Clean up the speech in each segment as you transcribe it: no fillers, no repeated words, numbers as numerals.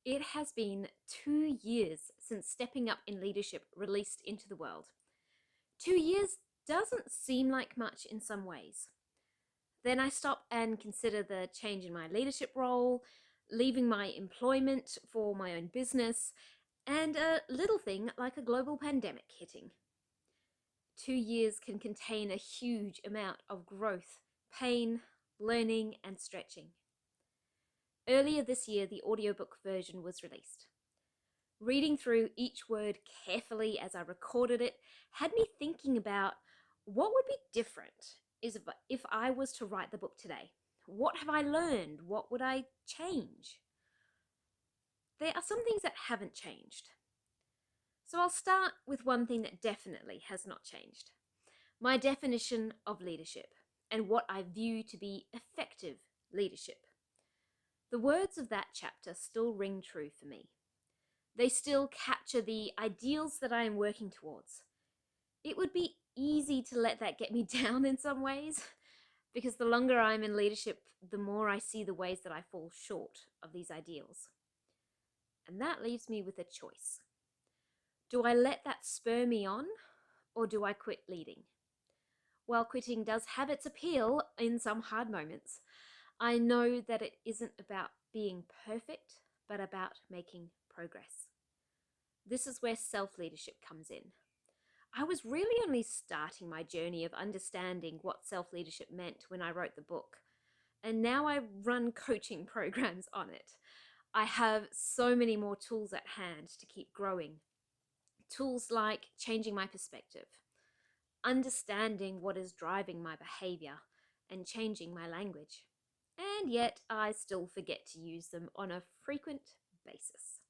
It has been 2 years since Stepping Up in Leadership released into the world. 2 years doesn't seem like much in some ways. Then I stop and consider the change in my leadership role, leaving my employment for my own business, and a little thing like a global pandemic hitting. 2 years can contain a huge amount of growth, pain, learning, and stretching. Earlier this year, the audiobook version was released. Reading through each word carefully as I recorded it had me thinking about what would be different if I was to write the book today. What have I learned? What would I change? There are some things that haven't changed. So I'll start with one thing that definitely has not changed. My definition of leadership and what I view to be effective leadership. The words of that chapter still ring true for me. They still capture the ideals that I am working towards. It would be easy to let that get me down in some ways, because the longer I'm in leadership, the more I see the ways that I fall short of these ideals. And that leaves me with a choice. Do I let that spur me on, or do I quit leading? While quitting does have its appeal in some hard moments, I know that it isn't about being perfect, but about making progress. This is where self-leadership comes in. I was really only starting my journey of understanding what self-leadership meant when I wrote the book, and now I run coaching programs on it. I have so many more tools at hand to keep growing. Tools like changing my perspective, understanding what is driving my behavior, and changing my language. And yet I still forget to use them on a frequent basis.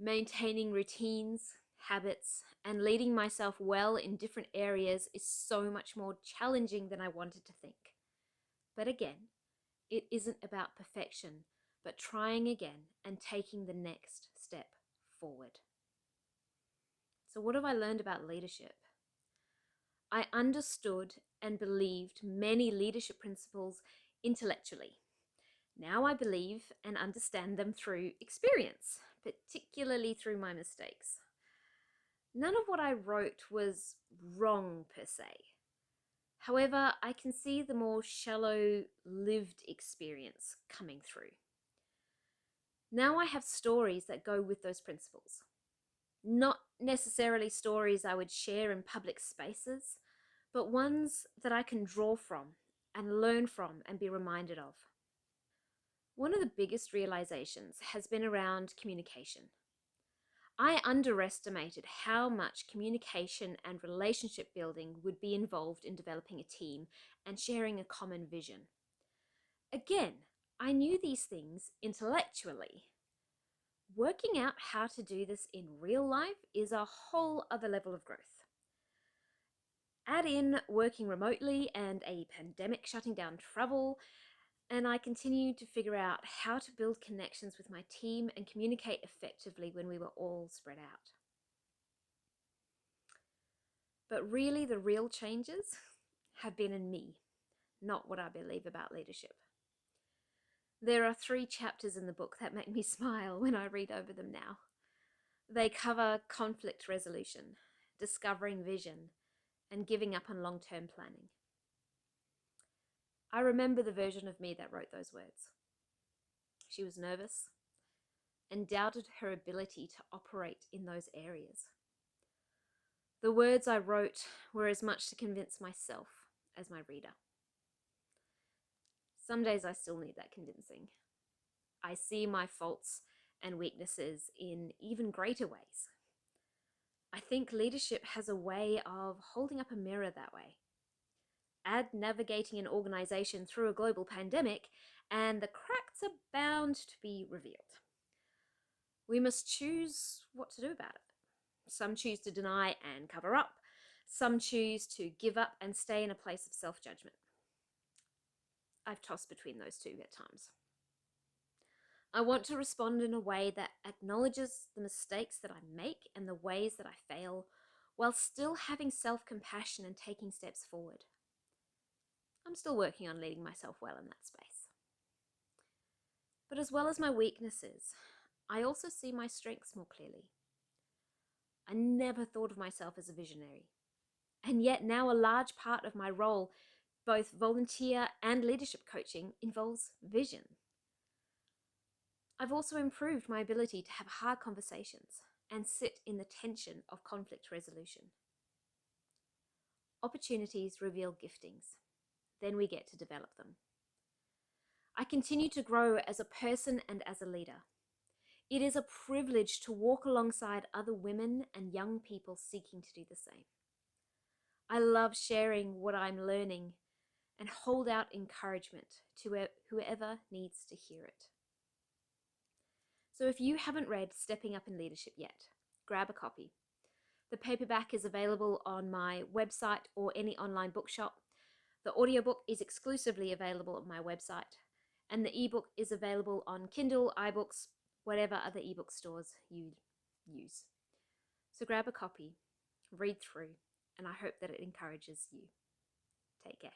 Maintaining routines, habits, and leading myself well in different areas is so much more challenging than I wanted to think. But again, it isn't about perfection, but trying again and taking the next step forward. So, what have I learned about leadership? I understood and believed many leadership principles intellectually. Now I believe and understand them through experience, particularly through my mistakes. None of what I wrote was wrong per se. However, I can see the more shallow lived experience coming through. Now I have stories that go with those principles. Not necessarily stories I would share in public spaces, but ones that I can draw from and learn from and be reminded of. One of the biggest realizations has been around communication. I underestimated how much communication and relationship building would be involved in developing a team and sharing a common vision. Again, I knew these things intellectually. Working out how to do this in real life is a whole other level of growth. Add in working remotely and a pandemic shutting down travel, and I continued to figure out how to build connections with my team and communicate effectively when we were all spread out. But really, the real changes have been in me, not what I believe about leadership. There are 3 chapters in the book that make me smile when I read over them now. They cover conflict resolution, discovering vision, and giving up on long-term planning. I remember the version of me that wrote those words. She was nervous and doubted her ability to operate in those areas. The words I wrote were as much to convince myself as my reader. Some days I still need that convincing. I see my faults and weaknesses in even greater ways. I think leadership has a way of holding up a mirror that way. Add navigating an organization through a global pandemic, and the cracks are bound to be revealed. We must choose what to do about it. Some choose to deny and cover up. Some choose to give up and stay in a place of self-judgment. I've tossed between those two at times. I want to respond in a way that acknowledges the mistakes that I make and the ways that I fail, while still having self-compassion and taking steps forward. I'm still working on leading myself well in that space. But as well as my weaknesses, I also see my strengths more clearly. I never thought of myself as a visionary. And yet now a large part of my role, both volunteer and leadership coaching, involves vision. I've also improved my ability to have hard conversations and sit in the tension of conflict resolution. Opportunities reveal giftings. Then we get to develop them. I continue to grow as a person and as a leader. It is a privilege to walk alongside other women and young people seeking to do the same. I love sharing what I'm learning and hold out encouragement to whoever needs to hear it. So if you haven't read Stepping Up in Leadership yet, grab a copy. The paperback is available on my website or any online bookshop. The audiobook is exclusively available on my website, and the ebook is available on Kindle, iBooks, whatever other ebook stores you use. So grab a copy, read through, and I hope that it encourages you. Take care.